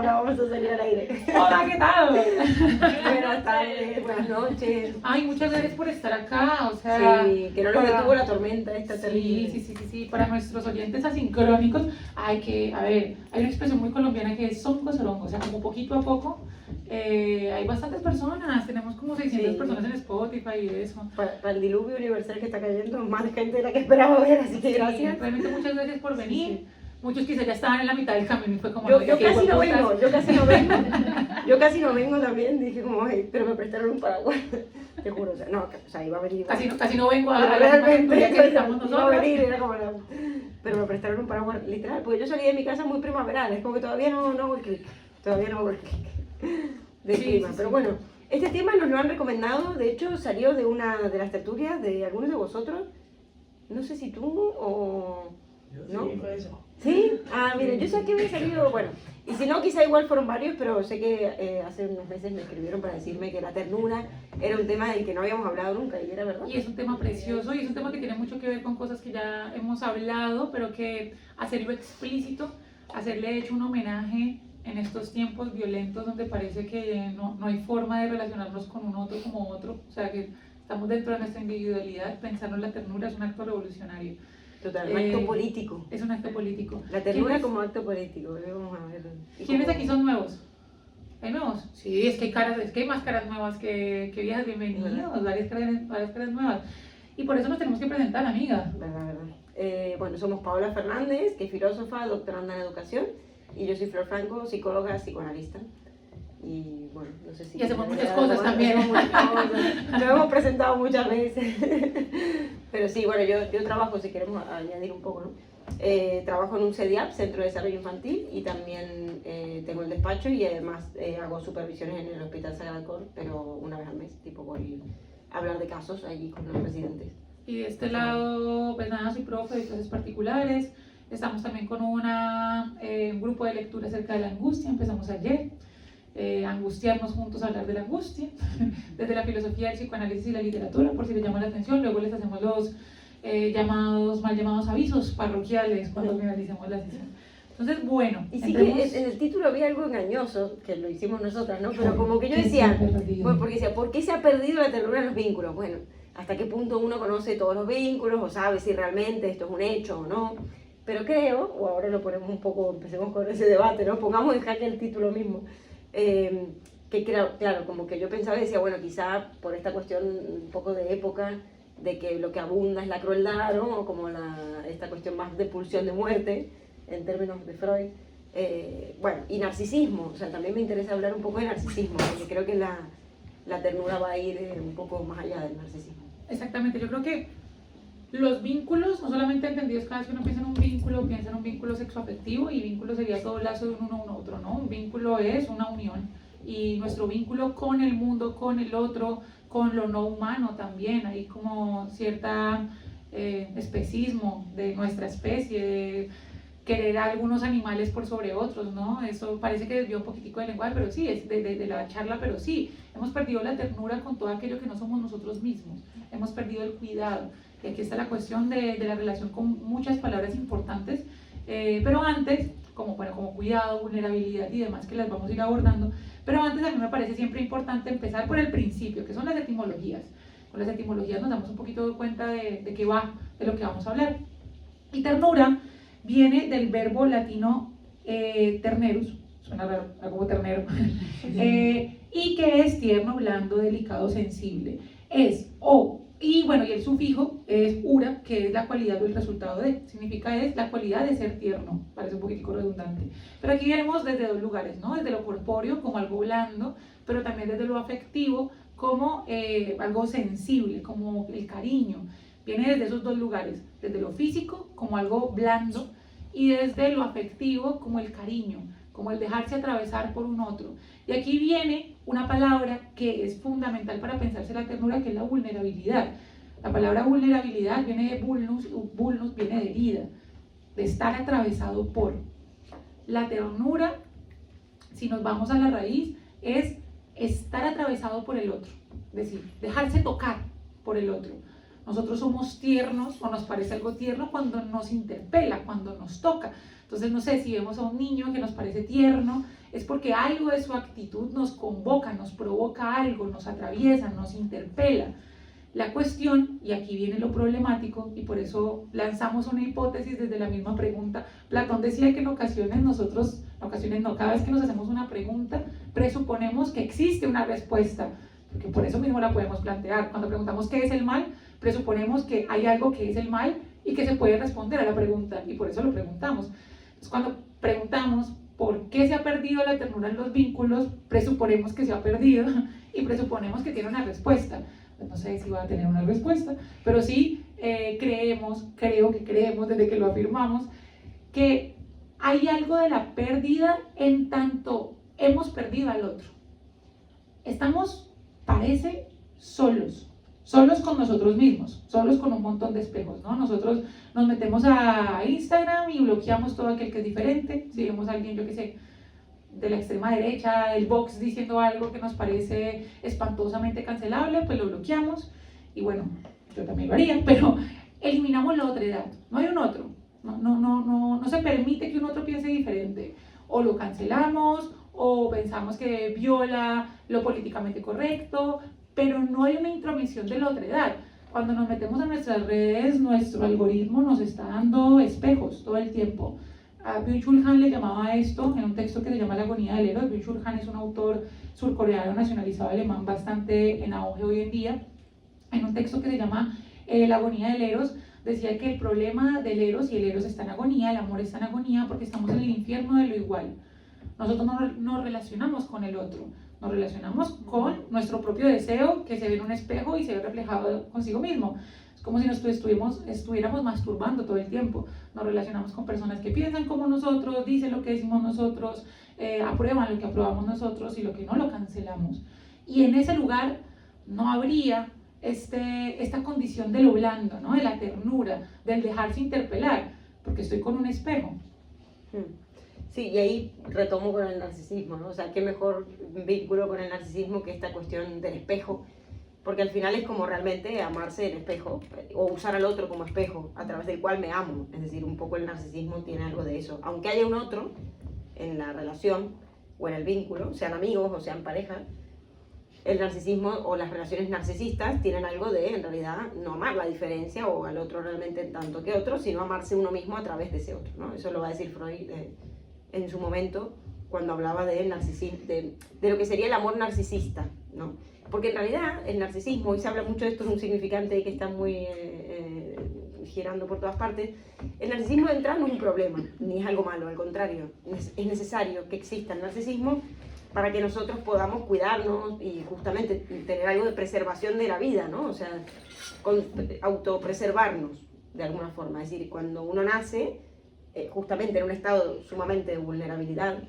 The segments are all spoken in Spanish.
Ahora vamos a salir al aire. Hola, ¿qué tal? Buenas tardes, buenas noches. Ay, muchas gracias por estar acá, o sea... Sí, que no nos detuvo la tormenta esta terrible. Sí, para nuestros oyentes asincrónicos, a ver, hay una expresión muy colombiana que es sonco sorongo, o sea, como poquito a poco, hay bastantes personas, tenemos como 600 Sí. personas en Spotify y eso. Para el diluvio universal que está cayendo, más gente de la que esperaba ver, así que gracias. Sí, realmente muchas gracias por venir. Sí. Muchos quizás ya estaban en la mitad del camino y fue como... Yo "Oiga, qué casi no hijueputas". vengo, yo casi no vengo. Yo casi no vengo también, dije como, "Ay", pero me prestaron un paraguas. Te juro, o sea, no, o sea, iba a venir. Casi no vengo a la misma Realmente, tertulia que estamos iba a nosotros. venir, era como la... Pero me prestaron un paraguas, literal, porque yo salí de mi casa muy primaveral, es como que todavía no hago el clic, todavía no hago el clic de Sí, clima. sí, Pero sí. bueno, este tema nos lo han recomendado, de hecho salió de una de las tertulias de algunos de vosotros, no sé si tú o... ¿No? Sí, fue eso. ¿Sí? Ah, miren, yo sé que había salido, bueno, y si no, quizá igual fueron varios, pero sé que hace unos meses me escribieron para decirme que la ternura era un tema del que no habíamos hablado nunca, y era verdad. Y es un tema precioso y es un tema que tiene mucho que ver con cosas que ya hemos hablado, pero que hacerlo explícito, hacerle de hecho un homenaje en estos tiempos violentos donde parece que no hay forma de relacionarnos con un otro como otro, o sea que estamos dentro de nuestra individualidad, pensar en la ternura es un acto revolucionario. Total, un acto político. Es un acto político. La ternura ¿Quiénes- como acto político, vamos a ver. Y ¿Quiénes como- aquí son nuevos? ¿Hay nuevos? Sí, es que hay caras, es que hay más caras nuevas que viejas, bienvenidos, varias caras nuevas. Y por eso nos tenemos que presentar, amiga. Verdad. Bueno, somos Paola Fernández, que es filósofa, doctoranda en educación, y yo soy Flor Franco, psicóloga, psicoanalista. Y bueno, no sé si... Y hacemos muchas cosas también. Hacemos muchas cosas. Nos hemos presentado muchas veces. Pero sí, bueno, yo trabajo, si queremos añadir un poco, ¿no? Trabajo en un CEDIAP, Centro de Desarrollo Infantil, y también tengo el despacho y además hago supervisiones en el Hospital Sagrada Cor, pero una vez al mes, tipo voy a hablar de casos allí con los residentes. Y de este lado, pues nada, soy profe de clases particulares. Estamos también con un grupo de lectura acerca de la angustia, empezamos ayer. Angustiarnos juntos a hablar de la angustia, desde la filosofía, el psicoanálisis y la literatura, por si les llama la atención. Luego les hacemos los mal llamados avisos parroquiales cuando finalicemos la sesión. Entonces, bueno, Y sí entremos... que en el título había algo engañoso, que lo hicimos nosotras, ¿no? Pero Ay, como que yo qué decía, perdido. bueno, porque decía, ¿por qué se ha perdido la ternura en los vínculos? Bueno, ¿hasta qué punto uno conoce todos los vínculos o sabe si realmente esto es un hecho o no? Pero creo, o ahora lo ponemos un poco, empecemos con ese debate, ¿no? Pongamos en jaque el título mismo. Que claro, como que yo pensaba y decía, bueno, quizá por esta cuestión un poco de época, de que lo que abunda es la crueldad, ¿no? O como esta cuestión más de pulsión de muerte, en términos de Freud. Bueno, y narcisismo, o sea, también me interesa hablar un poco de narcisismo, porque creo que la ternura va a ir un poco más allá del narcisismo. Exactamente, yo creo que los vínculos, no solamente entendidos cada vez que uno piensa en un vínculo, piensa en un vínculo sexoafectivo, y vínculo sería todo lazo de uno a un otro, ¿no? Un vínculo es una unión, y nuestro vínculo con el mundo, con el otro, con lo no humano también, hay como cierta especismo de nuestra especie, de querer a algunos animales por sobre otros, ¿no? Eso parece que desvió un poquitico del lenguaje, pero sí, es de la charla, pero sí, hemos perdido la ternura con todo aquello que no somos nosotros mismos, hemos perdido el cuidado. Y aquí está la cuestión de la relación con muchas palabras importantes, pero antes, como cuidado, vulnerabilidad y demás, que las vamos a ir abordando, pero antes a mí me parece siempre importante empezar por el principio, que son las etimologías. Con las etimologías nos damos un poquito cuenta de qué va, de lo que vamos a hablar. Y ternura viene del verbo latino ternerus, suena raro, como ternero, y que es tierno, blando, delicado, sensible. Y el sufijo es ura, que es la cualidad o el resultado de, significa es la cualidad de ser tierno, parece un poquitico redundante. Pero aquí vemos desde dos lugares, ¿no? Desde lo corpóreo como algo blando, pero también desde lo afectivo como algo sensible, como el cariño. Viene desde esos dos lugares, desde lo físico como algo blando y desde lo afectivo como el cariño, como el dejarse atravesar por un otro. Y aquí viene una palabra que es fundamental para pensarse la ternura, que es la vulnerabilidad. La palabra vulnerabilidad viene de vulnus viene de herida, de estar atravesado por. La ternura, si nos vamos a la raíz, es estar atravesado por el otro, es decir, dejarse tocar por el otro. Nosotros somos tiernos, o nos parece algo tierno cuando nos interpela, cuando nos toca. Entonces, no sé, si vemos a un niño que nos parece tierno, es porque algo de su actitud nos convoca, nos provoca algo, nos atraviesa, nos interpela. La cuestión, y aquí viene lo problemático, y por eso lanzamos una hipótesis desde la misma pregunta. Platón decía que en ocasiones nosotros, cada vez que nos hacemos una pregunta, presuponemos que existe una respuesta, porque por eso mismo la podemos plantear. Cuando preguntamos qué es el mal, presuponemos que hay algo que es el mal y que se puede responder a la pregunta, y por eso lo preguntamos. Entonces, cuando preguntamos por qué se ha perdido la ternura en los vínculos, presuponemos que se ha perdido y presuponemos que tiene una respuesta. No sé si va a tener una respuesta, pero sí creo que creemos desde que lo afirmamos, que hay algo de la pérdida en tanto hemos perdido al otro. Estamos, parece, solos con nosotros mismos, solos con un montón de espejos, ¿no? Nosotros nos metemos a Instagram y bloqueamos todo aquel que es diferente. Si vemos a alguien, yo qué sé, de la extrema derecha, el Vox diciendo algo que nos parece espantosamente cancelable, pues lo bloqueamos, y bueno, yo también lo haría, pero eliminamos la otra edad. No hay un otro, no se permite que un otro piense diferente, o lo cancelamos, o pensamos que viola lo políticamente correcto, pero no hay una intromisión de la otra edad. Cuando nos metemos a nuestras redes, nuestro algoritmo nos está dando espejos todo el tiempo. A Byung-Chul Han le llamaba esto en un texto que se llama La agonía del Eros. Byung-Chul Han es un autor surcoreano nacionalizado alemán bastante en auge hoy en día. En un texto que se llama La agonía del Eros, decía que el problema del Eros, y el Eros está en agonía, el amor está en agonía, porque estamos en el infierno de lo igual. Nosotros no nos relacionamos con el otro, nos relacionamos con nuestro propio deseo, que se ve en un espejo y se ve reflejado consigo mismo. Es como si nos estuviéramos masturbando todo el tiempo. Nos relacionamos con personas que piensan como nosotros, dicen lo que decimos nosotros, aprueban lo que aprobamos nosotros, y lo que no lo cancelamos. Y en ese lugar no habría esta condición de lo blando, ¿no? De la ternura, del dejarse interpelar, porque estoy con un espejo. Sí, y ahí retomo con el narcisismo, ¿no? O sea, qué mejor vínculo con el narcisismo que esta cuestión del espejo, porque al final es como realmente amarse en espejo, o usar al otro como espejo a través del cual me amo. Es decir, un poco el narcisismo tiene algo de eso. Aunque haya un otro en la relación o en el vínculo, sean amigos o sean pareja, el narcisismo o las relaciones narcisistas tienen algo de, en realidad, no amar la diferencia o al otro realmente tanto que otro, sino amarse uno mismo a través de ese otro, ¿no? Eso lo va a decir Freud en su momento, cuando hablaba de lo que sería el amor narcisista, ¿no? Porque en realidad el narcisismo, y se habla mucho de esto, es un significante que está muy girando por todas partes. El narcisismo de entrada no es un problema, ni es algo malo, al contrario, es necesario que exista el narcisismo para que nosotros podamos cuidarnos y justamente tener algo de preservación de la vida, ¿no? O sea, autopreservarnos de alguna forma. Es decir, cuando uno nace, justamente en un estado sumamente de vulnerabilidad,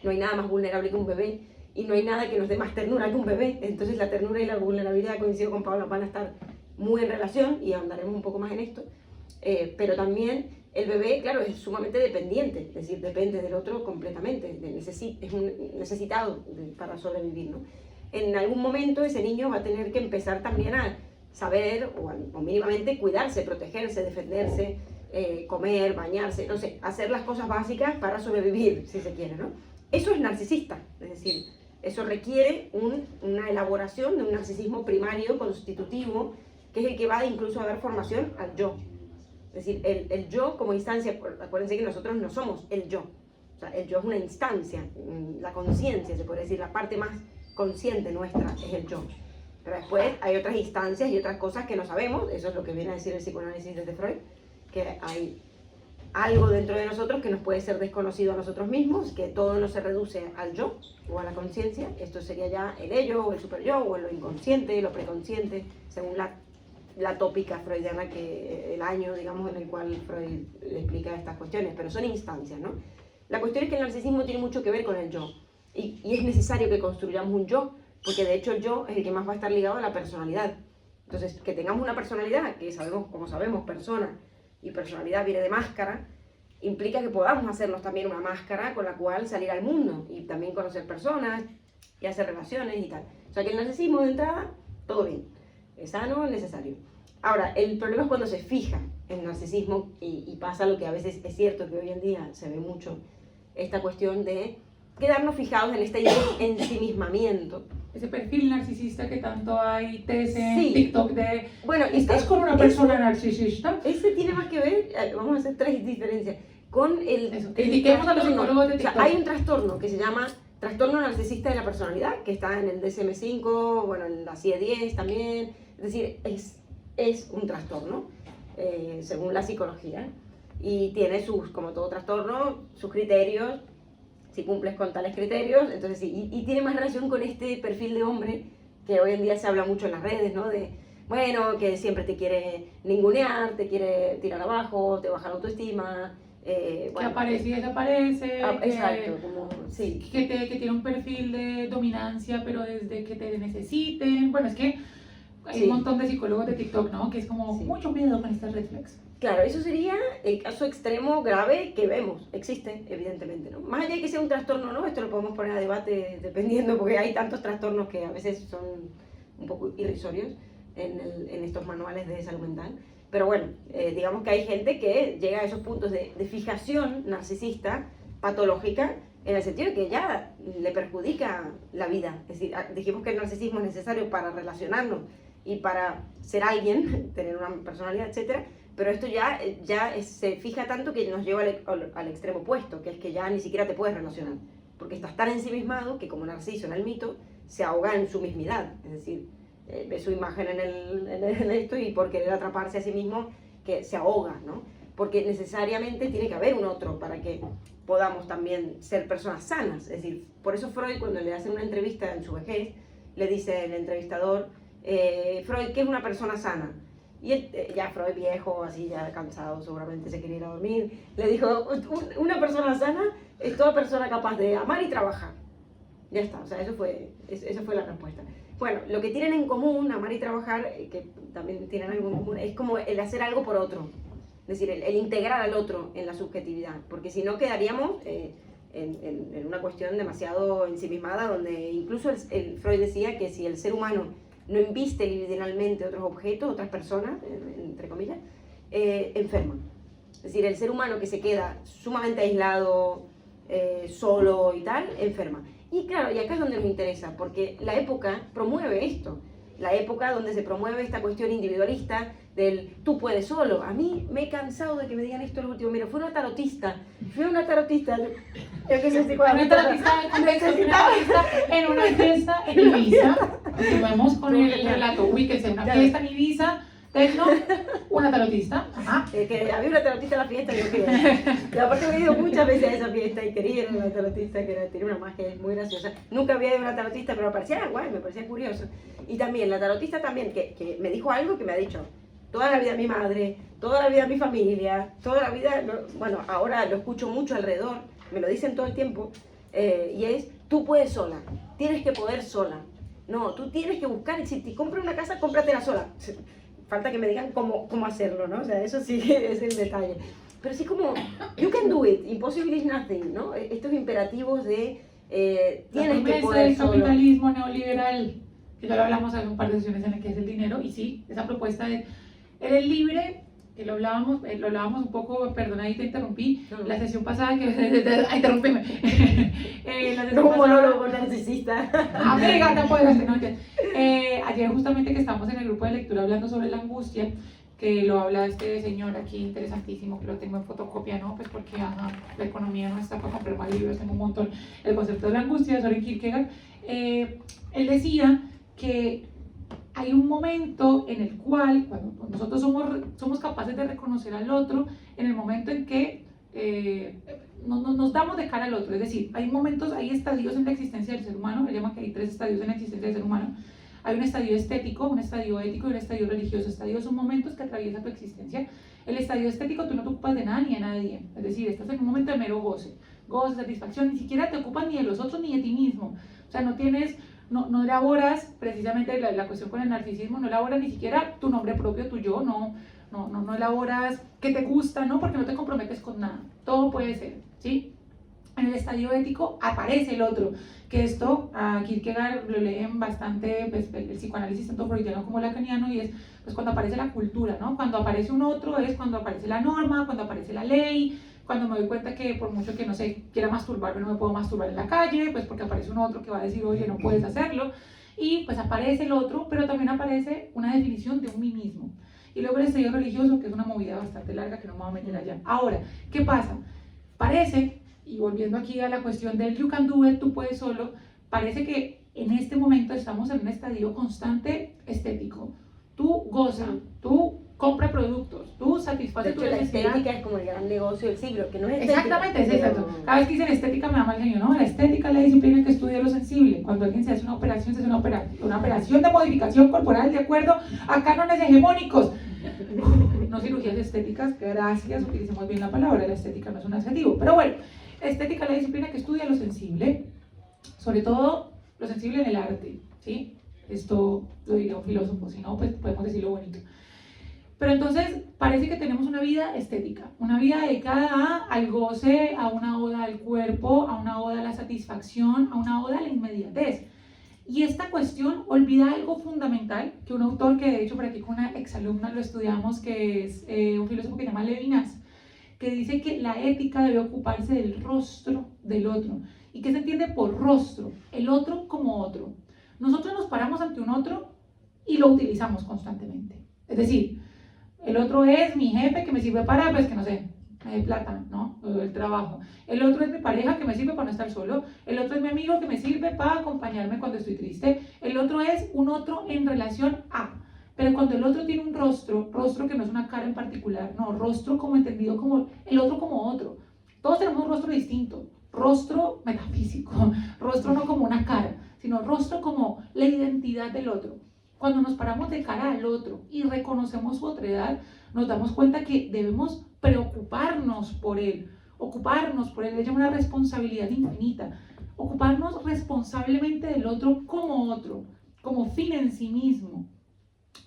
no hay nada más vulnerable que un bebé, y no hay nada que nos dé más ternura que un bebé. Entonces la ternura y la vulnerabilidad, coincido con Paula, van a estar muy en relación, y ahondaremos un poco más en esto, pero también el bebé, claro, es sumamente dependiente, es decir, depende del otro completamente, es un necesitado para sobrevivir, ¿no? En algún momento ese niño va a tener que empezar también a saber, o mínimamente cuidarse, protegerse, defenderse, comer, bañarse, no sé, hacer las cosas básicas para sobrevivir, si se quiere, ¿no? Eso es narcisista, es decir, eso requiere una elaboración de un narcisismo primario, constitutivo, que es el que va incluso a dar formación al yo. Es decir, el yo como instancia, acuérdense que nosotros no somos el yo. O sea, el yo es una instancia, la conciencia, se puede decir, la parte más consciente nuestra es el yo. Pero después hay otras instancias y otras cosas que no sabemos, eso es lo que viene a decir el psicoanálisis desde Freud, que hay algo dentro de nosotros que nos puede ser desconocido a nosotros mismos, que todo no se reduce al yo o a la conciencia. Esto sería ya el ello o el super yo, o lo inconsciente, lo preconsciente, según la tópica freudiana, que el año, digamos, en el cual Freud le explica estas cuestiones, pero son instancias, ¿no? La cuestión es que el narcisismo tiene mucho que ver con el yo, y es necesario que construyamos un yo, porque de hecho el yo es el que más va a estar ligado a la personalidad. Entonces, que tengamos una personalidad, que sabemos, como sabemos, persona, y personalidad viene de máscara, implica que podamos hacernos también una máscara con la cual salir al mundo, y también conocer personas, y hacer relaciones y tal. O sea que el narcisismo de entrada, todo bien. Es sano, es necesario. Ahora, el problema es cuando se fija el narcisismo y pasa lo que a veces es cierto, que hoy en día se ve mucho, esta cuestión de quedarnos fijados en este ensimismamiento. Ese perfil narcisista que tanto hay, TS en Sí. TikTok de, Bueno, ¿estás con una persona narcisista? Ese tiene más que ver, vamos a hacer 3 diferencias, con Eso, critiquemos a los psicólogos de o sea, TikTok. hay un trastorno que se llama trastorno narcisista de la personalidad, que está en el DSM-5, bueno, en la CIE-10 también, es decir, es un trastorno, según la psicología, y tiene sus, como todo trastorno, sus criterios. Si cumples con tales criterios, entonces sí, y tiene más relación con este perfil de hombre que hoy en día se habla mucho en las redes, ¿no? De, bueno, que siempre te quiere ningunear, te quiere tirar abajo, te baja la autoestima. Que Bueno, aparece y desaparece, exacto, como, sí. que tiene un perfil de dominancia, pero desde que te necesiten. Bueno, es que hay Sí. un montón de psicólogos de TikTok, ¿no? Que es como Sí. mucho miedo con estas red flags. Claro, eso sería el caso extremo grave que vemos, existe, evidentemente, ¿no? Más allá de que sea un trastorno, ¿no? Esto lo podemos poner a debate dependiendo, porque hay tantos trastornos que a veces son un poco irrisorios en estos manuales de salud mental. Pero bueno, digamos que hay gente que llega a esos puntos de fijación narcisista, patológica, en el sentido de que ya le perjudica la vida. Es decir, dijimos que el narcisismo es necesario para relacionarnos y para ser alguien, tener una personalidad, etcétera. Pero esto ya se fija tanto que nos lleva al extremo opuesto, que es que ya ni siquiera te puedes relacionar, porque estás tan ensimismado que, como Narciso en el mito, se ahoga en su mismidad, es decir, ve su imagen en esto y por querer atraparse a sí mismo que se ahoga, ¿no? Porque necesariamente tiene que haber un otro para que podamos también ser personas sanas. Es decir, por eso Freud, cuando le hacen una entrevista en su vejez, le dice el entrevistador, Freud, ¿qué es una persona sana? Y él, ya Freud viejo, así ya cansado, seguramente se quería ir a dormir, le dijo, una persona sana es toda persona capaz de amar y trabajar. Ya está, o sea, esa fue la respuesta. Bueno, lo que tienen en común, amar y trabajar, que también tienen algo en común, es como el hacer algo por otro. Es decir, el integrar al otro en la subjetividad, porque si no quedaríamos en una cuestión demasiado ensimismada, donde incluso el Freud decía que si el ser humano no inviste libidinalmente otros objetos, otras personas, entre comillas, enferma. Es decir, el ser humano que se queda sumamente aislado, solo y tal, enferma. Y claro, y acá es donde nos interesa, porque la época promueve esto. La época donde se promueve esta cuestión individualista del tú puedes solo. A mí me he cansado de que me digan esto lo último. Mira, fui una tarotista, yo que sé si Una tarotista en una fiesta en Ibiza. Continuemos con el relato, ubíquense, una fiesta en Ibiza, tecno, una tarotista. Ajá. Que había una tarotista en la fiesta, yo quería. Y aparte he ido muchas veces a esa fiesta y quería ir a una tarotista que tiene una magia muy graciosa. Nunca había ido a una tarotista, pero me parecía guay, me parecía curioso. Y también la tarotista también, que me dijo algo que me ha dicho toda la vida mi madre, toda la vida mi familia, toda la vida, bueno, ahora lo escucho mucho alrededor, me lo dicen todo el tiempo, y es, tú puedes sola, tienes que poder sola. No, tú tienes que buscar, y si te compras una casa, cómpratela sola. Falta que me digan cómo hacerlo, ¿no? O sea, eso sí es el detalle. Pero sí como, you can do it, impossible is nothing, ¿no? Estos imperativos de, tienes que poder del solo. capitalismo neoliberal, que ya lo hablamos hace un par de sesiones en el que es el dinero, y sí, esa propuesta de, eres libre, que lo hablábamos un poco, perdona, ahí te interrumpí, la sesión pasada, interrumpime. No un monólogo narcisista. Amiga, te apoderaste, no, ayer justamente que estamos en el grupo de lectura hablando sobre la angustia, que lo habla este señor aquí interesantísimo, que lo tengo en fotocopia, ¿no? Pues porque la economía no está para comprar más libros, tengo un montón. El concepto de la angustia de Soren Kierkegaard, él decía que hay un momento en el cual, cuando nosotros somos capaces de reconocer al otro, en el momento en que nos damos de cara al otro, es decir, hay momentos, hay estadios en la existencia del ser humano, él llama que hay 3 estadios en la existencia del ser humano. Hay un estadio estético, un estadio ético y un estadio religioso. Estadios son momentos que atraviesan tu existencia. El estadio estético, tú no te ocupas de nada ni de nadie, es decir, estás en un momento de mero goce, satisfacción, ni siquiera te ocupas ni de los otros ni de ti mismo, o sea, no elaboras, precisamente la cuestión con el narcisismo, no elaboras ni siquiera tu nombre propio, tu yo, no elaboras qué te gusta, ¿no? Porque no te comprometes con nada, todo puede ser, ¿sí? En el estadio ético aparece el otro, que esto a Kierkegaard lo leen bastante, pues, el psicoanálisis tanto freudiano como lacaniano, y es pues cuando aparece la cultura, ¿no? Cuando aparece un otro es cuando aparece la norma, cuando aparece la ley, cuando me doy cuenta que por mucho que, no sé, quiera masturbarme, no me puedo masturbar en la calle, pues porque aparece un otro que va a decir, oye, no puedes hacerlo, y pues aparece el otro, pero también aparece una definición de un mí mismo. Y luego el estudio religioso, que es una movida bastante larga que no me voy a meter allá. Ahora, ¿qué pasa? Parece, y volviendo aquí a la cuestión del you can do it, tú puedes solo, parece que en este momento estamos en un estadio constante estético. Tú goza, tú compra productos, tú satisfaces tu la necesidad. estética es como el gran negocio del siglo, que no es estética. Exactamente, es exacto. Cada vez que dicen estética me da mal genio, ¿no? La estética es la disciplina que estudia lo sensible. Cuando alguien se hace una operación, se hace una operación de modificación corporal de acuerdo a cánones hegemónicos. No cirugías estéticas, gracias, utilicemos bien la palabra, la estética no es un adjetivo. Pero bueno, estética es la disciplina que estudia lo sensible, sobre todo lo sensible en el arte, ¿sí? Esto lo diría un filósofo, si no, pues podemos decirlo bonito. Pero entonces parece que tenemos una vida estética, una vida dedicada al goce, a una oda al cuerpo, a una oda a la satisfacción, a una oda a la inmediatez. Y esta cuestión olvida algo fundamental, que un autor que de hecho por aquí con una exalumna lo estudiamos, que es un filósofo que se llama Levinas, que dice que la ética debe ocuparse del rostro del otro. ¿Y qué se entiende por rostro? El otro como otro. Nosotros nos paramos ante un otro y lo utilizamos constantemente. Es decir, el otro es mi jefe que me sirve para, pues que no sé, me dé plata, ¿no? El trabajo. El otro es mi pareja que me sirve para no estar solo. El otro es mi amigo que me sirve para acompañarme cuando estoy triste. El otro es un otro en relación a. Pero cuando el otro tiene un rostro, rostro que no es una cara en particular, no, rostro como entendido como el otro como otro. Todos tenemos un rostro distinto, rostro metafísico, rostro no como una cara, sino rostro como la identidad del otro. Cuando nos paramos de cara al otro y reconocemos su otredad, nos damos cuenta que debemos preocuparnos por él, es una responsabilidad infinita, ocuparnos responsablemente del otro, como fin en sí mismo.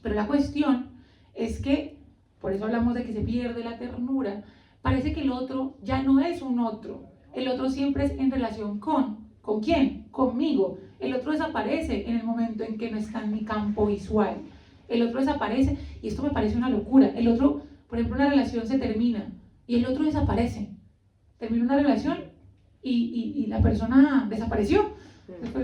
Pero la cuestión es que, por eso hablamos de que se pierde la ternura, parece que el otro ya no es un otro, el otro siempre es en relación ¿con quién? Conmigo. El otro desaparece en el momento en que no está en mi campo visual. El otro desaparece, y esto me parece una locura. El otro, por ejemplo, una relación se termina y el otro desaparece. Termina una relación y la persona desapareció.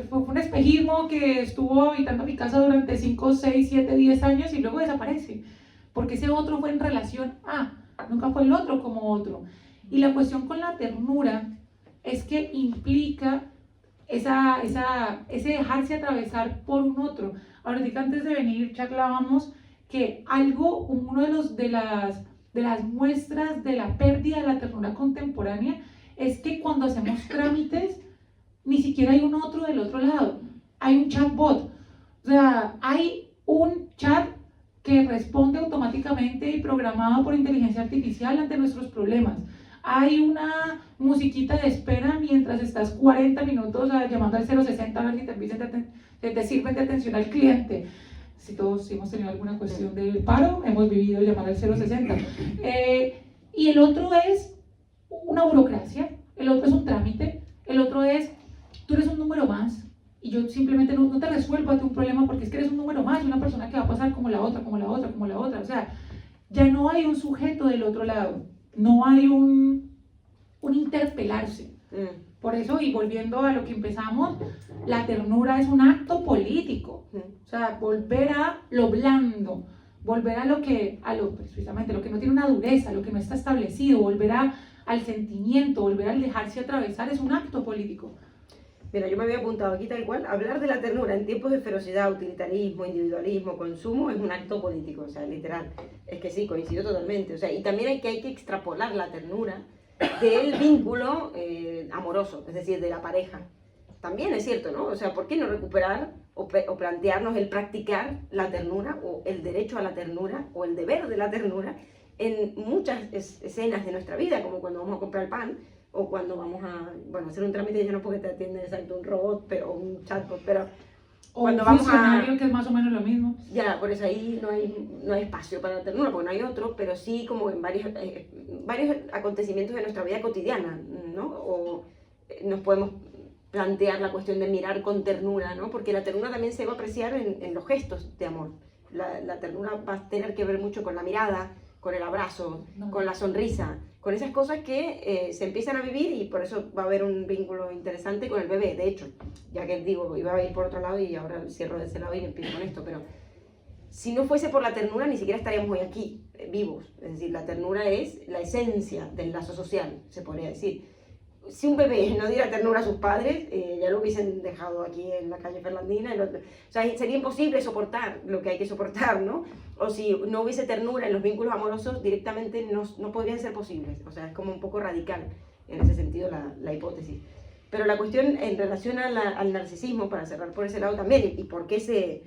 Fue un espejismo que estuvo habitando mi casa durante 5, 6, 7, 10 años y luego desaparece. Porque ese otro fue en relación a, nunca fue el otro como otro. Y la cuestión con la ternura es que implica ese dejarse atravesar por un otro. Ahorita antes de venir charlábamos que uno de las muestras de la pérdida de la ternura contemporánea es que cuando hacemos trámites ni siquiera hay un otro del otro lado, hay un chatbot, o sea, hay un chat que responde automáticamente y programado por inteligencia artificial ante nuestros problemas. Hay una musiquita de espera mientras estás 40 minutos llamando al 060 a ver si te sirven de atención al cliente. Si todos hemos tenido alguna cuestión del paro, hemos vivido llamar al 060. Y el otro es una burocracia, el otro es un trámite, el otro es, tú eres un número más y yo simplemente no te resuelvo a ti un problema porque es que eres un número más y una persona que va a pasar como la otra, como la otra, como la otra. O sea, ya no hay un sujeto del otro lado. No hay un interpelarse. Por eso, y volviendo a lo que empezamos, la ternura es un acto político. O sea, volver a lo blando, volver precisamente lo que no tiene una dureza, lo que no está establecido, volver al sentimiento, volver al dejarse atravesar, es un acto político. Mira, yo me había apuntado aquí tal cual, hablar de la ternura en tiempos de ferocidad, utilitarismo, individualismo, consumo, es un acto político, o sea, literal. Es que sí, coincido totalmente. O sea, y también hay que extrapolar la ternura del vínculo amoroso, es decir, de la pareja. También es cierto, ¿no? O sea, ¿por qué no recuperar o plantearnos el practicar la ternura o el derecho a la ternura o el deber de la ternura en muchas escenas de nuestra vida, como cuando vamos a comprar el pan, o cuando vamos a, hacer un trámite, ya no porque te atiende exacto un robot o un chatbot, pero cuando vamos funcionario, que es más o menos lo mismo. Ya, por eso ahí no hay espacio para la ternura, porque no hay otro, pero sí como en varios acontecimientos de nuestra vida cotidiana, ¿no? O nos podemos plantear la cuestión de mirar con ternura, ¿no? Porque la ternura también se va a apreciar en los gestos de amor. La ternura va a tener que ver mucho con la mirada, con el abrazo, No. con la sonrisa, con esas cosas que se empiezan a vivir y por eso va a haber un vínculo interesante con el bebé. De hecho, ya que digo, iba a ir por otro lado y ahora cierro de ese lado y empiezo con esto, pero si no fuese por la ternura ni siquiera estaríamos hoy aquí, vivos. Es decir, la ternura es la esencia del lazo social, se podría decir. Si un bebé no diera ternura a sus padres, ya lo hubiesen dejado aquí en la calle Fernandina. O sea, sería imposible soportar lo que hay que soportar, ¿no? O si no hubiese ternura en los vínculos amorosos, directamente no podrían ser posibles. O sea, es como un poco radical en ese sentido la hipótesis. Pero la cuestión en relación al narcisismo, para cerrar por ese lado también, y por qué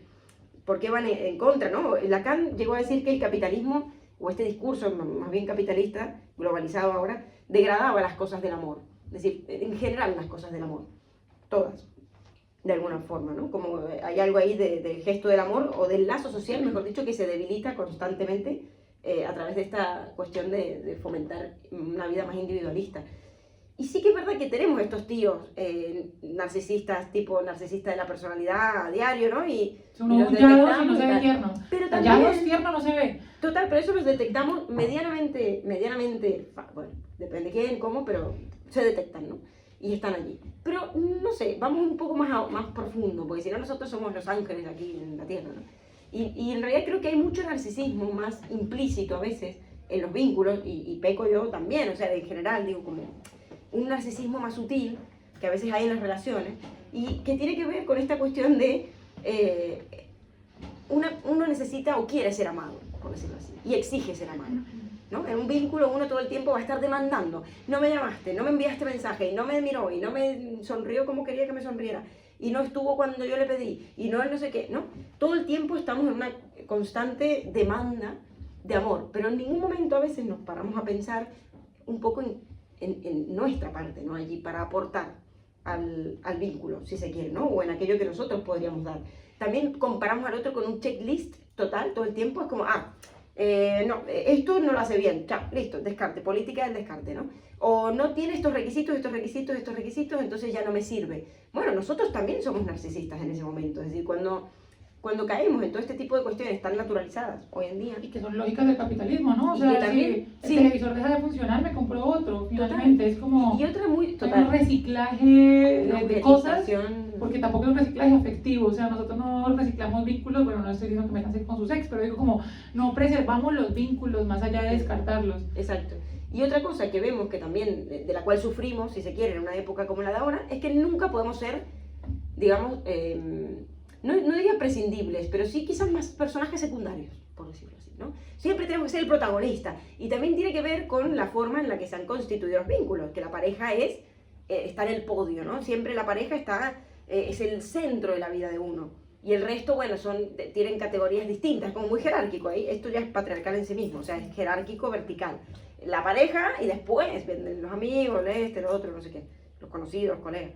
van en contra, ¿no? Lacan llegó a decir que el capitalismo, o este discurso más bien capitalista, globalizado ahora, degradaba las cosas del amor. Es decir, en general las cosas del amor, todas, de alguna forma, ¿no? Como hay algo ahí del gesto del amor o del lazo social, mejor dicho, que se debilita constantemente a través de esta cuestión de fomentar una vida más individualista. Y sí que es verdad que tenemos estos tíos narcisistas, tipo narcisista de la personalidad a diario, ¿no? Y Uno los ya dos y detectamos no y se ve tal. tierno. Pero Ya también, dos tierno no se ve. total, pero eso los detectamos medianamente, bueno, depende quién, cómo, pero se detectan, ¿no? Y están allí. Pero, no sé, vamos un poco más profundo, porque si no nosotros somos los ángeles aquí en la Tierra, ¿no? Y en realidad creo que hay mucho narcisismo más implícito a veces en los vínculos, y peco yo también, o sea, en general, digo, como un narcisismo más sutil que a veces hay en las relaciones, y que tiene que ver con esta cuestión de uno necesita o quiere ser amado, por decirlo así, y exige ser amado, ¿no? En un vínculo uno todo el tiempo va a estar demandando, no me llamaste, no me enviaste mensaje, y no me miró, y no me sonrió como quería que me sonriera, y no estuvo cuando yo le pedí, y no sé qué, ¿no? Todo el tiempo estamos en una constante demanda de amor, pero en ningún momento a veces nos paramos a pensar un poco en nuestra parte, ¿no? Allí para aportar al vínculo, si se quiere, ¿no? O en aquello que nosotros podríamos dar. También comparamos al otro con un checklist total, todo el tiempo, es como, no, esto no lo hace bien, ya, listo, descarte, política del descarte, ¿no? O no tiene estos requisitos, entonces ya no me sirve. Bueno, nosotros también somos narcisistas en ese momento, es decir, cuando caemos en todo este tipo de cuestiones tan naturalizadas hoy en día. Y que son lógicas del capitalismo, ¿no? O Y sea, que también, si el televisor deja de funcionar, me compro otro, finalmente. Es como y otra muy hay total, un reciclaje una de cosas, objetivación. porque tampoco es un reciclaje afectivo. O sea, nosotros no reciclamos vínculos, bueno, no estoy diciendo que metan con sus ex, pero digo como, no preservamos los vínculos más allá de descartarlos. Exacto. Y otra cosa que vemos que también, de la cual sufrimos, si se quiere, en una época como la de ahora, es que nunca podemos ser, digamos, no diría prescindibles, pero sí quizás más personajes secundarios, por decirlo así, ¿no? Siempre tenemos que ser el protagonista. Y también tiene que ver con la forma en la que se han constituido los vínculos, que la pareja está en el podio, ¿no? Siempre la pareja es el centro de la vida de uno. Y el resto, bueno, tienen categorías distintas, como muy jerárquico. Ahí esto ya es patriarcal en sí mismo, o sea, es jerárquico, vertical. La pareja y después venden los amigos, lo otro, no sé qué, los conocidos, los colegas.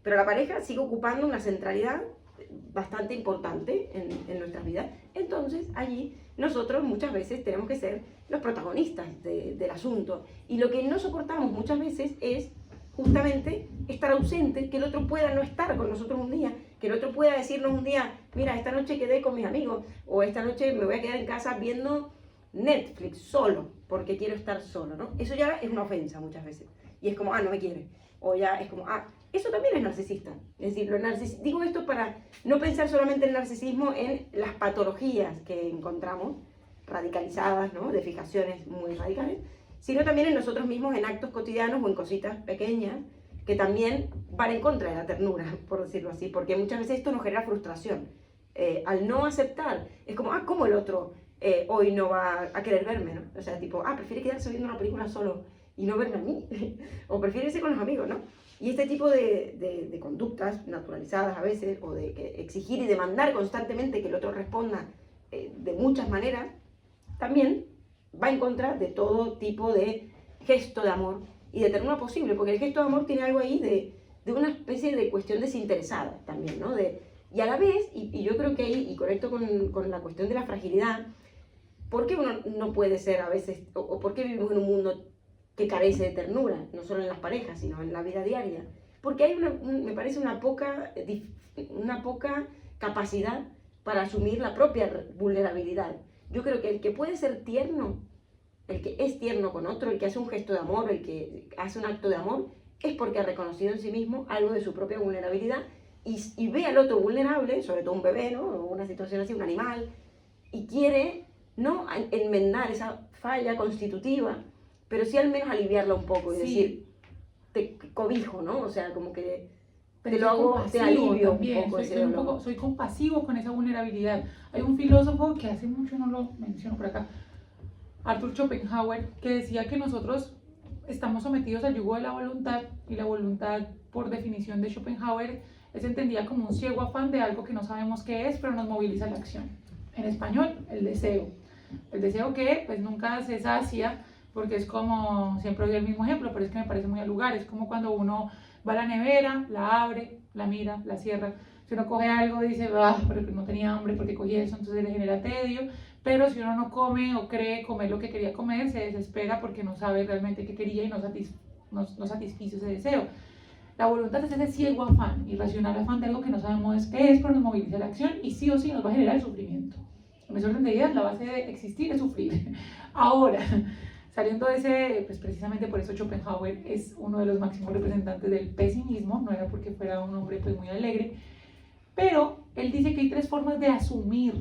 Pero la pareja sigue ocupando una centralidad bastante importante en nuestras vidas. Entonces, allí nosotros muchas veces tenemos que ser los protagonistas del asunto. Y lo que no soportamos muchas veces es justamente estar ausente, que el otro pueda no estar con nosotros un día, que el otro pueda decirnos un día, mira, esta noche quedé con mis amigos, o esta noche me voy a quedar en casa viendo Netflix solo, porque quiero estar solo, ¿no? Eso ya es una ofensa muchas veces. Y es como, no me quiere. O ya es como, eso también es narcisista. Es decir, digo esto para no pensar solamente el narcisismo en las patologías que encontramos, radicalizadas, ¿no? De fijaciones muy radicales, sino también en nosotros mismos, en actos cotidianos o en cositas pequeñas, que también van en contra de la ternura, por decirlo así, porque muchas veces esto nos genera frustración. Al no aceptar, es como, ¿cómo el otro hoy no va a querer verme, ¿no? O sea, tipo, prefiere quedarse viendo una película solo y no verme a mí, o prefiere irse con los amigos, ¿no? Y este tipo de conductas naturalizadas a veces, o de exigir y demandar constantemente que el otro responda de muchas maneras, también va en contra de todo tipo de gesto de amor y de ternura posible, porque el gesto de amor tiene algo ahí de una especie de cuestión desinteresada también, ¿no? Y a la vez, y yo creo que ahí, y conecto con la cuestión de la fragilidad, ¿por qué uno no puede ser a veces, o por qué vivimos en un mundo que carece de ternura, no solo en las parejas, sino en la vida diaria? Porque hay me parece una poca capacidad para asumir la propia vulnerabilidad. Yo creo que el que puede ser tierno el que es tierno con otro, el que hace un gesto de amor, el que hace un acto de amor, es porque ha reconocido en sí mismo algo de su propia vulnerabilidad y ve al otro vulnerable, sobre todo un bebé, ¿no? O una situación así, un animal, y quiere no enmendar esa falla constitutiva, pero sí al menos aliviarla un poco y Sí. decir, te cobijo, ¿no? O sea, como que Pero te lo soy hago, te compasivo alivio también, un poco soy, ese soy un dolor. poco, soy compasivo con esa vulnerabilidad. Hay un filósofo que hace mucho no lo menciono por acá, Arthur Schopenhauer, que decía que nosotros estamos sometidos al yugo de la voluntad, y la voluntad, por definición de Schopenhauer, es entendida como un ciego afán de algo que no sabemos qué es, pero nos moviliza a la acción. En español, el deseo. El deseo que pues nunca se sacia, porque es como, siempre doy el mismo ejemplo, pero es que me parece muy al lugar, es como cuando uno va a la nevera, la abre, la mira, la cierra. Si uno coge algo y dice, pero no tenía hambre porque cogí eso, entonces le genera tedio. Pero si uno no come o cree comer lo que quería comer, se desespera porque no sabe realmente qué quería y no satisfizo ese deseo. La voluntad es ese ciego afán, irracional afán de algo que no sabemos qué es, pero nos moviliza a la acción y sí o sí nos va a generar el sufrimiento. En ese orden de ideas, la base de existir es sufrir. Ahora, saliendo de ese, pues precisamente por eso Schopenhauer es uno de los máximos representantes del pesimismo, no era porque fuera un hombre pues muy alegre, pero él dice que hay tres formas de asumir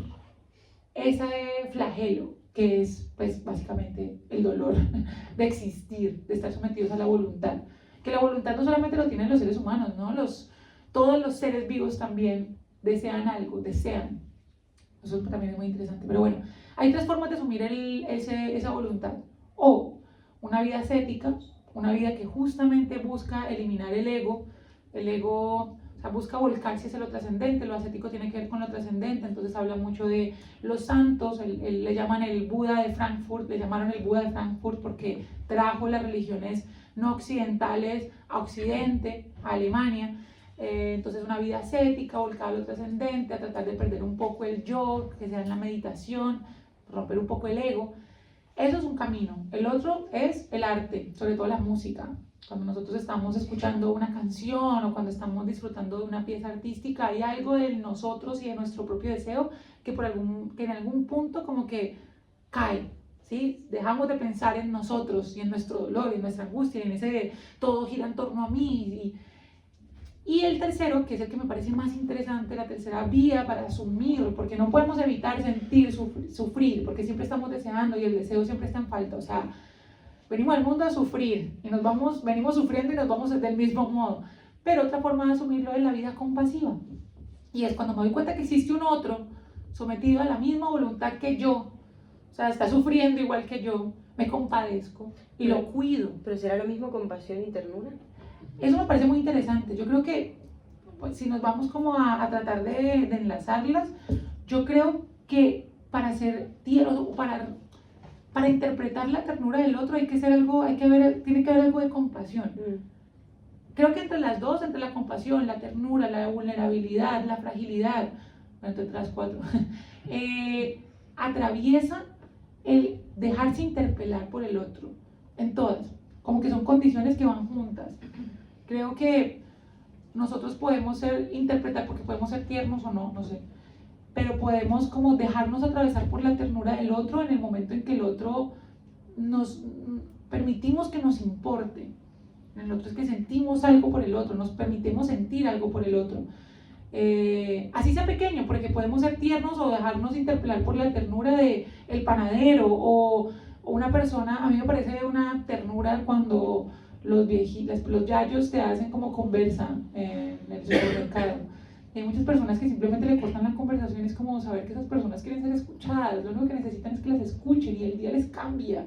ese flagelo, que es pues básicamente el dolor de existir, de estar sometidos a la voluntad. Que la voluntad no solamente lo tienen los seres humanos, ¿no? Todos los seres vivos también desean algo, desean. Eso también es muy interesante. Pero bueno, hay tres formas de asumir esa voluntad. O una vida ascética, una vida que justamente busca eliminar el ego, o sea, busca volcarse hacia lo trascendente. Lo ascético tiene que ver con lo trascendente, entonces habla mucho de los santos. Le llaman el Buda de Frankfurt, le llamaron el Buda de Frankfurt porque trajo las religiones no occidentales a Occidente, a Alemania. Entonces una vida ascética, volcada a lo trascendente, a tratar de perder un poco el yo, que sea en la meditación, romper un poco el ego. Eso es un camino. El otro es el arte, sobre todo la música. Cuando nosotros estamos escuchando una canción o cuando estamos disfrutando de una pieza artística, hay algo de nosotros y de nuestro propio deseo que en algún punto como que cae, ¿sí? Dejamos de pensar en nosotros y en nuestro dolor y en nuestra angustia y en ese todo gira en torno a mí. Y el tercero, que es el que me parece más interesante, la tercera vía para asumir, porque no podemos evitar sentir, sufrir, porque siempre estamos deseando y el deseo siempre está en falta. O sea, venimos al mundo a sufrir y venimos sufriendo y nos vamos del mismo modo. Pero otra forma de asumirlo es la vida compasiva. Y es cuando me doy cuenta que existe un otro sometido a la misma voluntad que yo, o sea, está sufriendo igual que yo, me compadezco y lo cuido. ¿Pero será lo mismo compasión y ternura? Eso me parece muy interesante. Yo creo que pues, si nos vamos como a tratar de enlazarlas, yo creo que para ser tierno, para interpretar la ternura del otro tiene que haber algo de compasión. Creo que entre las dos, entre la compasión, la ternura, la vulnerabilidad, la fragilidad, entre las cuatro, atraviesa el dejarse interpelar por el otro, en todas, como que son condiciones que van juntas. Creo que nosotros podemos interpretar, porque podemos ser tiernos o no, no sé, pero podemos como dejarnos atravesar por la ternura del otro en el momento en que el otro nos permitimos que nos importe. En el otro es que sentimos algo por el otro, nos permitimos sentir algo por el otro. Así sea pequeño, porque podemos ser tiernos o dejarnos interpelar por la ternura de el panadero o una persona. A mí me parece una ternura cuando los yayos te hacen como conversa en el supermercado. Hay muchas personas que simplemente le cortan la conversación, es como saber que esas personas quieren ser escuchadas, lo único que necesitan es que las escuchen y el día les cambia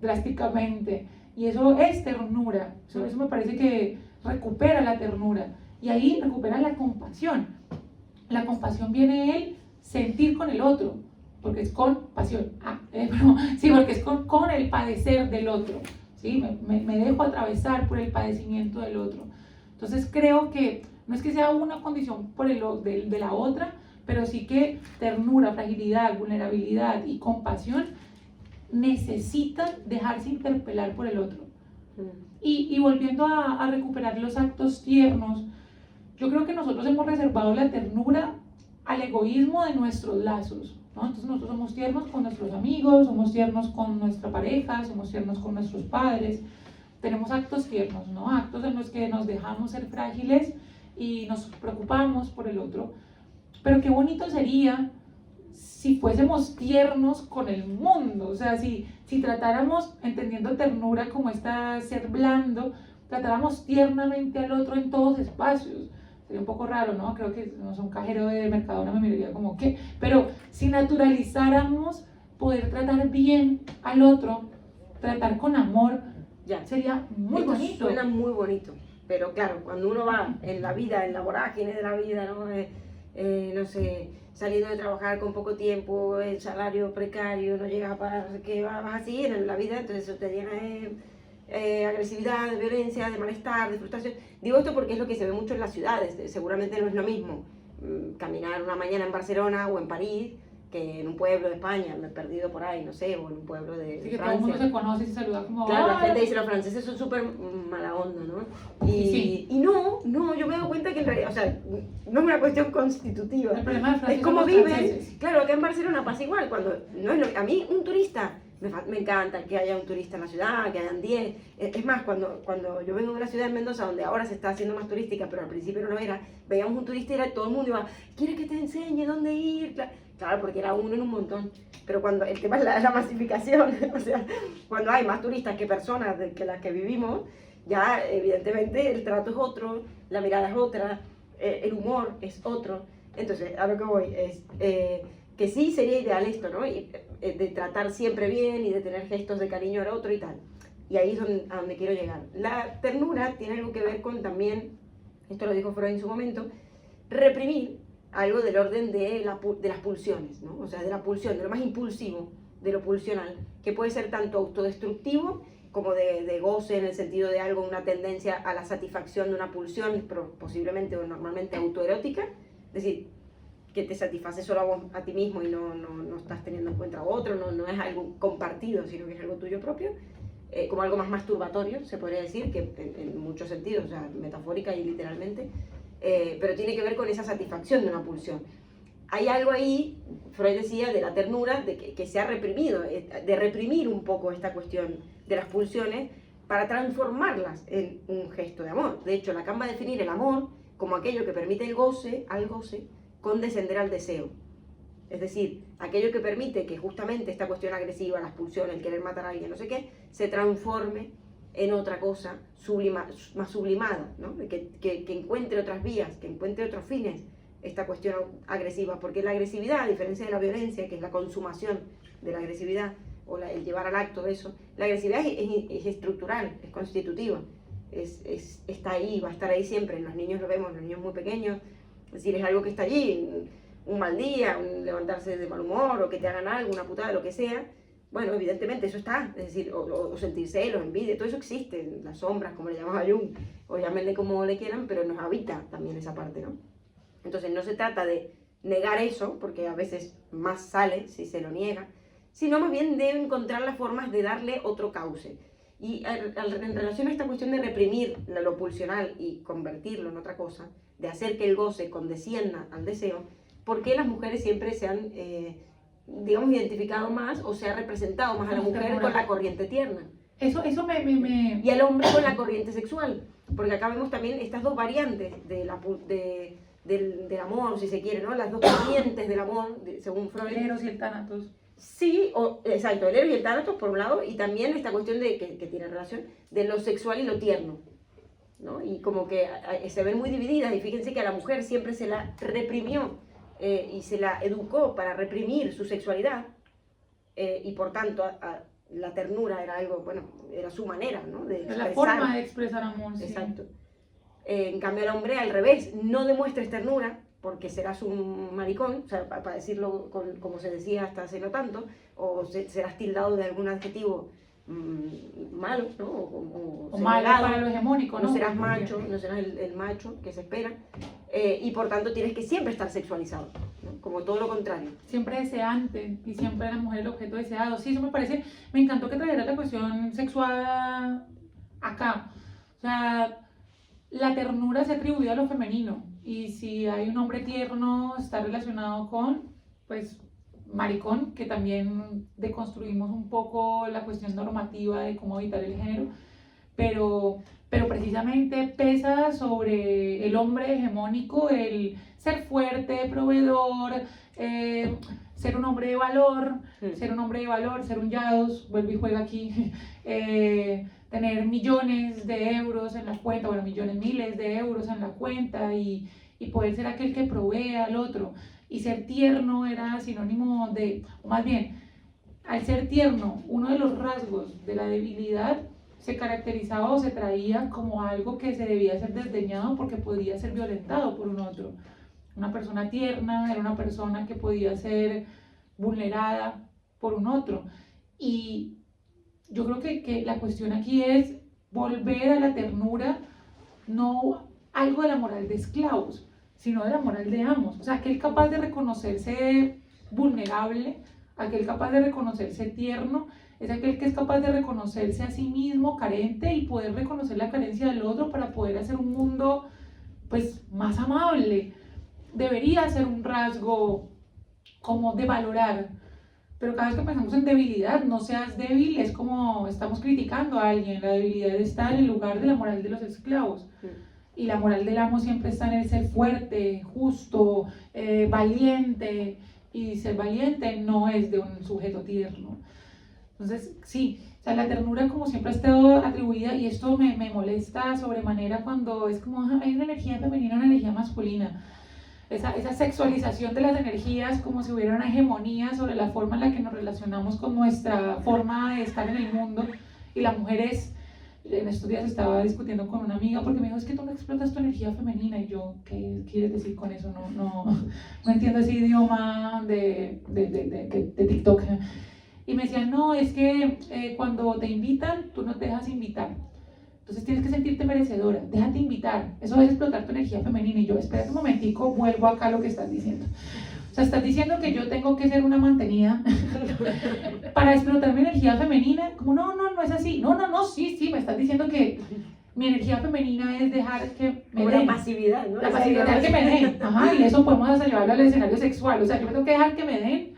drásticamente. Y eso es ternura, eso me parece que recupera la ternura. Y ahí recupera la compasión. La compasión viene de él sentir con el otro, porque es con pasión. Sí, porque es con el padecer del otro. ¿Sí? Me dejo atravesar por el padecimiento del otro. Entonces creo que no es que sea una condición de la otra, pero sí que ternura, fragilidad, vulnerabilidad y compasión necesitan dejarse interpelar por el otro. Y volviendo a recuperar los actos tiernos, yo creo que nosotros hemos reservado la ternura al egoísmo de nuestros lazos. ¿no? Entonces nosotros somos tiernos con nuestros amigos, somos tiernos con nuestra pareja, somos tiernos con nuestros padres, tenemos actos tiernos, ¿no? Actos en los que nos dejamos ser frágiles y nos preocupamos por el otro. Pero qué bonito sería si fuésemos tiernos con el mundo, o sea, si tratáramos, entendiendo ternura como ser blando, tratáramos tiernamente al otro en todos espacios. Sería un poco raro, ¿no? Creo que no sé, un cajero de Mercadona me miraría como, ¿qué? Pero si naturalizáramos poder tratar bien al otro, tratar con amor, Ya. sería muy Esto bonito. Suena muy bonito, pero claro, cuando uno va en la vida, en la vorágine de la vida, ¿no? No sé, saliendo de trabajar con poco tiempo, el salario precario, no llegas a pagar, no sé qué, vas así en la vida, entonces eso te llena de agresividad, de violencia, de malestar, de frustración. Digo esto porque es lo que se ve mucho en las ciudades, seguramente no es lo mismo caminar una mañana en Barcelona o en París que en un pueblo de España, me he perdido por ahí, no sé, o en un pueblo de Sí, que todo Francia. el mundo se conoce y se saluda como... Claro, la "Ah, gente dice los franceses son súper mala onda, ¿no? Sí. Y no, yo me he dado cuenta que en realidad, o sea, no es una cuestión constitutiva. El problema de Francia Es son como los viven. franceses". Claro, acá en Barcelona pasa igual. Cuando no es a mí, un turista, me encanta que haya un turista en la ciudad, que hayan 10. Es más, cuando yo vengo de una ciudad en Mendoza, donde ahora se está haciendo más turística, pero al principio no lo era, veíamos un turista y todo el mundo iba, ¿quieres que te enseñe dónde ir? Claro, porque era uno en un montón. Pero cuando el tema es la masificación, o sea, cuando hay más turistas que personas que las que vivimos, ya evidentemente el trato es otro, la mirada es otra, el humor es otro. Entonces, a lo que voy es que sí sería ideal esto, ¿no? De tratar siempre bien y de tener gestos de cariño al otro y tal. Y ahí es a donde quiero llegar. La ternura tiene algo que ver con también, esto lo dijo Freud en su momento, reprimir algo del orden de las pulsiones, ¿no? O sea, de la pulsión, de lo más impulsivo, de lo pulsional, que puede ser tanto autodestructivo como de goce en el sentido de algo, una tendencia a la satisfacción de una pulsión, pero posiblemente o normalmente autoerótica, es decir, que te satisface solo a ti mismo y no estás teniendo en cuenta a otro, no es algo compartido, sino que es algo tuyo propio, como algo más masturbatorio, se podría decir, que en muchos sentidos, o sea, metafórica y literalmente, pero tiene que ver con esa satisfacción de una pulsión. Hay algo ahí, Freud decía, de la ternura, de que se ha reprimido, de reprimir un poco esta cuestión de las pulsiones para transformarlas en un gesto de amor. De hecho, Lacan va a definir el amor como aquello que permite al goce, condescender al deseo. Es decir, aquello que permite que justamente esta cuestión agresiva, las pulsiones, el querer matar a alguien, no sé qué, se transforme en otra cosa más sublimada, ¿no? Que encuentre otras vías, que encuentre otros fines esta cuestión agresiva, porque la agresividad, a diferencia de la violencia, que es la consumación de la agresividad, o el llevar al acto de eso, la agresividad es estructural, es constitutiva, está ahí, va a estar ahí siempre. En los niños lo vemos, los niños muy pequeños, es decir, es algo que está allí, un mal día, un levantarse de mal humor, o que te hagan algo, una putada, lo que sea. Bueno, evidentemente eso está, es decir, o sentir celos, envidia, todo eso existe, las sombras, como le llamaba Jung, o llámenle como le quieran, pero nos habita también esa parte, ¿no? Entonces no se trata de negar eso, porque a veces más sale si se lo niega, sino más bien de encontrar las formas de darle otro cauce. Y en relación a esta cuestión de reprimir lo pulsional y convertirlo en otra cosa, de hacer que el goce condescienda al deseo, ¿por qué las mujeres siempre se han, digamos, identificado más o se ha representado más a la mujer con la corriente tierna? Eso Y al hombre con la corriente sexual, porque acá vemos también estas dos variantes del amor, si se quiere, ¿no? Las dos corrientes del amor, según Freud. El eros y el tánatos. Sí, exacto, el eros y el tánatos por un lado, y también esta cuestión que tiene relación de lo sexual y lo tierno, ¿no? Y como que se ven muy divididas, y fíjense que a la mujer siempre se la reprimió y se la educó para reprimir su sexualidad, y por tanto la ternura era algo, bueno, era su manera, ¿no? De expresar. La forma de expresar amor. Exacto. Sí. En cambio el hombre al revés, no demuestres ternura porque serás un maricón, o sea, para decirlo como se decía hasta hace no tanto, o serás tildado de algún adjetivo malo, ¿no? O malo para lo hegemónico, ¿no? No serás macho, no serás el macho que se espera, y por tanto tienes que siempre estar sexualizado, ¿no? Como todo lo contrario. Siempre deseante y siempre la mujer el objeto deseado. Sí, eso me parece, me encantó que trajera la cuestión sexual acá. O sea, la ternura se atribuye a lo femenino, y si hay un hombre tierno está relacionado con, pues, maricón, que también deconstruimos un poco la cuestión normativa de cómo habitar el género, pero precisamente pesa sobre el hombre hegemónico el ser fuerte, proveedor, ser un hombre de valor, ser un Yados, vuelve y juega aquí, tener millones de euros en la cuenta, bueno, millones, miles de euros en la cuenta y poder ser aquel que provee al otro. Y ser tierno era sinónimo de, o más bien, al ser tierno, uno de los rasgos de la debilidad se caracterizaba o se traía como algo que se debía ser desdeñado porque podía ser violentado por un otro. Una persona tierna era una persona que podía ser vulnerada por un otro. Y yo creo que la cuestión aquí es volver a la ternura, no algo de la moral de esclavos, sino de la moral de amos. O sea, aquel capaz de reconocerse vulnerable, aquel capaz de reconocerse tierno, es aquel que es capaz de reconocerse a sí mismo carente y poder reconocer la carencia del otro para poder hacer un mundo pues más amable. Debería ser un rasgo como de valorar, pero cada vez que pensamos en debilidad, no seas débil, es como estamos criticando a alguien. La debilidad está en el lugar de la moral de los esclavos. Y la moral del amo siempre está en el ser fuerte, justo, valiente. Y ser valiente no es de un sujeto tierno. Entonces, sí, o sea, la ternura como siempre ha estado atribuida, y esto me molesta sobremanera cuando es como hay una energía femenina, una energía masculina. Esa sexualización de las energías como si hubiera una hegemonía sobre la forma en la que nos relacionamos con nuestra forma de estar en el mundo. Y la mujer es, en estos días estaba discutiendo con una amiga porque me dijo, es que tú no explotas tu energía femenina. Y yo, ¿qué quieres decir con eso? No entiendo ese idioma de TikTok. Y me decían, no, es que cuando te invitan, tú no te dejas invitar. Entonces tienes que sentirte merecedora, déjate invitar, eso es explotar tu energía femenina. Y yo, espérate un momentico, vuelvo acá a lo que estás diciendo. O sea, estás diciendo que yo tengo que ser una mantenida para explotar mi energía femenina. Como, no es así. No, sí, me estás diciendo que mi energía femenina es dejar que me den. La pasividad, ¿no? La pasividad, dejar que me den. Ajá, y eso podemos hasta llevarlo al escenario sexual. O sea, yo me tengo que dejar que me den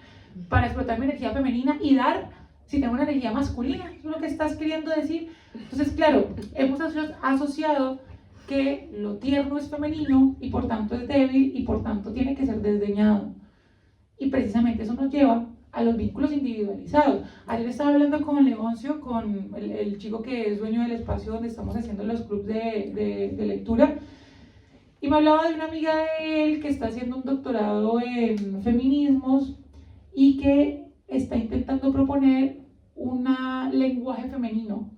para explotar mi energía femenina y dar si tengo una energía masculina. ¿Eso es lo que estás queriendo decir? Entonces, claro, hemos asociado que lo tierno es femenino y por tanto es débil y por tanto tiene que ser desdeñado. Y precisamente eso nos lleva a los vínculos individualizados. Ayer estaba hablando con Leoncio, con el chico que es dueño del espacio donde estamos haciendo los clubes de lectura, y me hablaba de una amiga de él que está haciendo un doctorado en feminismos y que está intentando proponer un lenguaje femenino,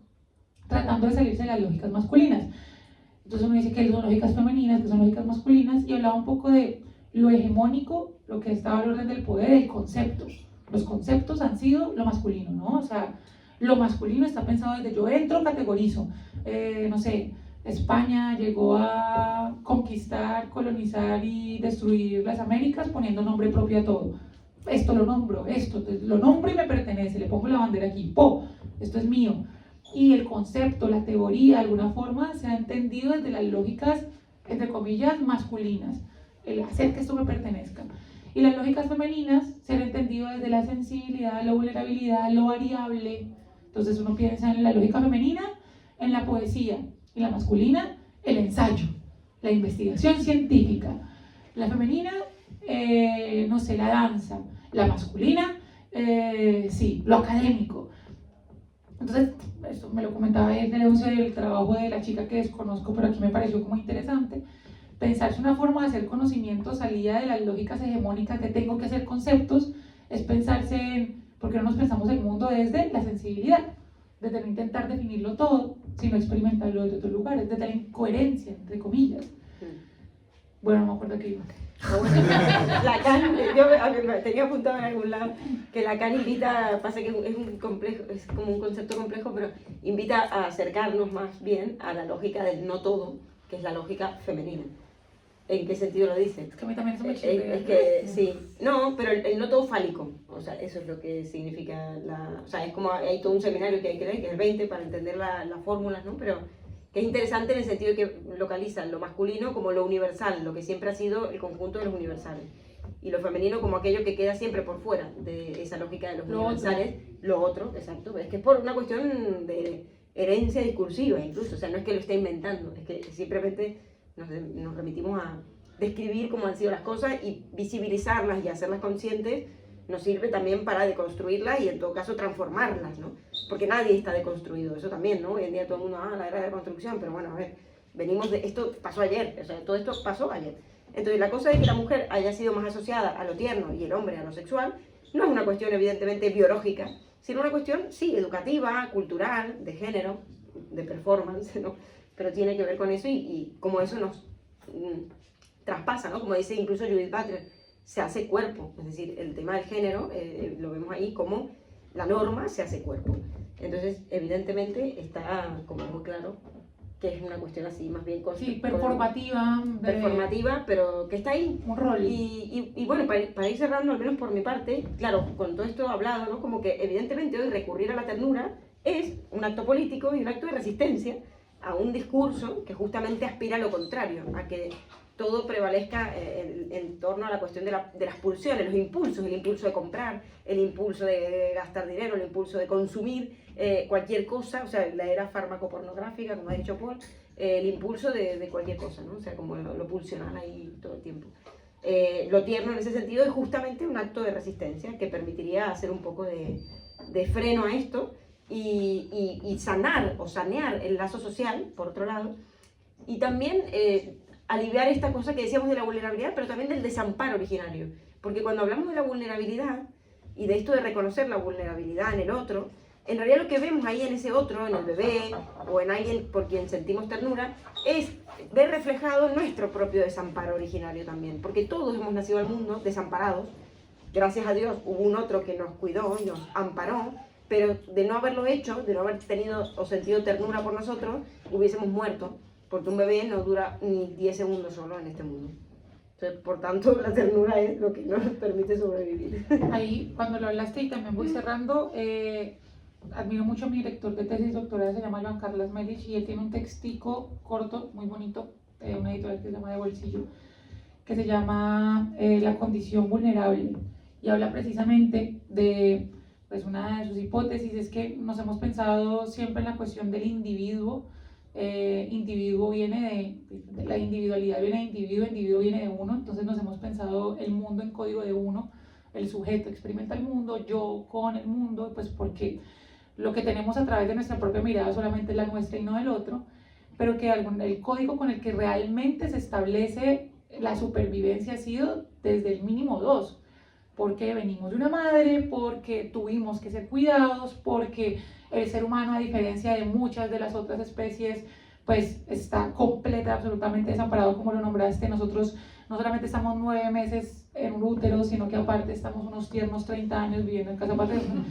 tratando de salirse de las lógicas masculinas. Entonces uno dice que son lógicas femeninas, que son lógicas masculinas, y hablaba un poco de lo hegemónico, lo que estaba al orden del poder, el concepto. Los conceptos han sido lo masculino, ¿no? O sea, lo masculino está pensado desde yo entro, categorizo. No sé, España llegó a conquistar, colonizar y destruir las Américas poniendo nombre propio a todo. Esto lo nombro, esto lo nombro y me pertenece, le pongo la bandera aquí, ¡po! Esto es mío. Y el concepto, la teoría, de alguna forma, se ha entendido desde las lógicas, entre comillas, masculinas, el hacer que esto me pertenezca. Y las lógicas femeninas se han entendido desde la sensibilidad, la vulnerabilidad, lo variable. Entonces uno piensa en la lógica femenina, en la poesía, y la masculina, el ensayo, la investigación científica. La femenina, no sé, la danza. La masculina, sí, lo académico. Entonces, esto me lo comentaba el del trabajo de la chica que desconozco, pero aquí me pareció como interesante. Pensarse una forma de hacer conocimiento salida de las lógicas hegemónicas de tengo que hacer conceptos, es pensarse en, ¿por qué no nos pensamos el mundo desde la sensibilidad? Desde no intentar definirlo todo, sino experimentarlo desde otros lugares, desde la incoherencia, entre comillas. Bueno, no me acuerdo qué iba. Lacan, yo tenía apuntado en algún lado que Lacan invita, pasa que es un complejo, es como un concepto complejo, pero invita a acercarnos más bien a la lógica del no todo, que es la lógica femenina. ¿En qué sentido lo dice? Es que a mí también eso me chirrea. Es que sí, no, pero el no todo fálico, o sea, eso es lo que significa o sea, es como hay todo un seminario que hay que leer, que es el 20 para entender las fórmulas, ¿no? Pero que es interesante en el sentido de que localiza lo masculino como lo universal, lo que siempre ha sido el conjunto de los universales. y lo femenino como aquello que queda siempre por fuera de esa lógica de los universales, lo otro, exacto, es que es por una cuestión de herencia discursiva incluso, o sea, no es que lo esté inventando, es que simplemente nos remitimos a describir cómo han sido las cosas y visibilizarlas y hacerlas conscientes nos sirve también para deconstruirlas y en todo caso transformarlas, ¿no? Porque nadie está deconstruido, eso también, ¿no? Hoy en día todo el mundo, la era de construcción, pero bueno, a ver, venimos de, esto pasó ayer, o sea, todo esto pasó ayer. Entonces la cosa de que la mujer haya sido más asociada a lo tierno y el hombre a lo sexual, no es una cuestión evidentemente biológica, sino una cuestión, sí, educativa, cultural, de género, de performance, ¿no? Pero tiene que ver con eso y como eso nos traspasa, ¿no? Como dice incluso Judith Butler, se hace cuerpo, es decir, el tema del género, lo vemos ahí como la norma se hace cuerpo. Entonces, evidentemente, está como muy claro que es una cuestión así, más bien performativa. Performativa, pero que está ahí. Un rol. Y bueno, para ir cerrando, al menos por mi parte, claro, con todo esto hablado, ¿no? Como que evidentemente hoy recurrir a la ternura es un acto político y un acto de resistencia a un discurso que justamente aspira a lo contrario, a que todo prevalezca en torno a la cuestión de las pulsiones, los impulsos, el impulso de comprar, el impulso de gastar dinero, el impulso de consumir cualquier cosa, o sea, la era fármaco-pornográfica, como ha dicho Paul, el impulso de cualquier cosa, ¿no? O sea, como lo pulsional ahí todo el tiempo. Lo tierno en ese sentido es justamente un acto de resistencia que permitiría hacer un poco de freno a esto y sanar o sanear el lazo social, por otro lado, y también aliviar esta cosa que decíamos de la vulnerabilidad, pero también del desamparo originario. Porque cuando hablamos de la vulnerabilidad y de esto de reconocer la vulnerabilidad en el otro, en realidad lo que vemos ahí en ese otro, en el bebé o en alguien por quien sentimos ternura, es ver reflejado nuestro propio desamparo originario también. Porque todos hemos nacido al mundo desamparados. Gracias a Dios hubo un otro que nos cuidó y nos amparó, pero de no haberlo hecho, de no haber tenido o sentido ternura por nosotros, hubiésemos muerto. Porque un bebé no dura ni 10 segundos solo en este mundo. Entonces, por tanto, la ternura es lo que nos permite sobrevivir. Ahí, cuando lo hablaste y también voy cerrando, admiro mucho a mi director de tesis doctoral, se llama Joan Carlos Melich, y él tiene un textico corto, muy bonito, una editorial que se llama De Bolsillo, que se llama La condición vulnerable, y habla precisamente de, pues una de sus hipótesis es que nos hemos pensado siempre en la cuestión del individuo. Individuo viene de la individualidad, viene de individuo, individuo viene de uno, entonces nos hemos pensado el mundo en código de uno, el sujeto experimenta el mundo, yo con el mundo, pues porque lo que tenemos a través de nuestra propia mirada solamente es la nuestra y no del otro, pero que el código con el que realmente se establece la supervivencia ha sido desde el mínimo 2, porque venimos de una madre, porque tuvimos que ser cuidados, porque el ser humano, a diferencia de muchas de las otras especies, pues está completa, absolutamente desamparado, como lo nombraste. Nosotros no solamente estamos 9 meses en un útero, sino que aparte estamos unos tiernos 30 años viviendo en casa paterna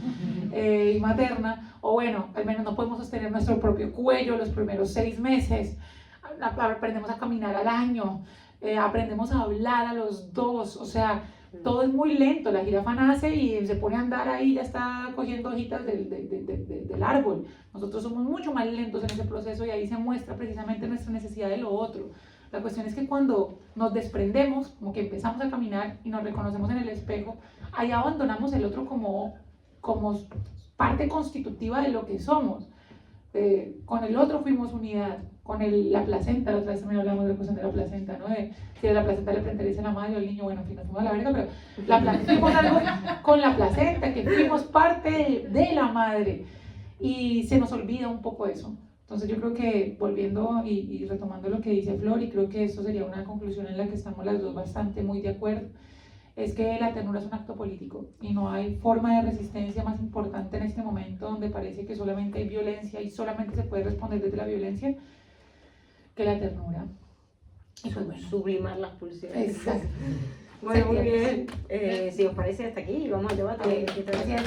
y materna, o bueno, al menos no podemos sostener nuestro propio cuello los primeros 6 meses, aprendemos a caminar al año, aprendemos a hablar a los 2, o sea, todo es muy lento. La jirafa nace y se pone a andar ahí, ya está cogiendo hojitas del árbol. Nosotros somos mucho más lentos en ese proceso y ahí se muestra precisamente nuestra necesidad de lo otro. La cuestión es que cuando nos desprendemos, como que empezamos a caminar y nos reconocemos en el espejo, ahí abandonamos el otro como parte constitutiva de lo que somos. Con el otro fuimos unidad, con la placenta, la otra vez también hablamos de la cuestión de la placenta, ¿no? Si a la placenta le pertenece a la madre o al niño, bueno, en fin, nos fuimos a la verga, pero fuimos algo con la placenta, que fuimos parte de la madre, y se nos olvida un poco eso. Entonces yo creo que volviendo y retomando lo que dice Flor, y creo que esto sería una conclusión en la que estamos las dos bastante muy de acuerdo, es que la ternura es un acto político y no hay forma de resistencia más importante en este momento donde parece que solamente hay violencia y solamente se puede responder desde la violencia que la ternura. Y pues bueno, sublimar las pulsiones. Exacto. Bueno, muy bien. Si os parece, hasta aquí vamos al debate. Gracias.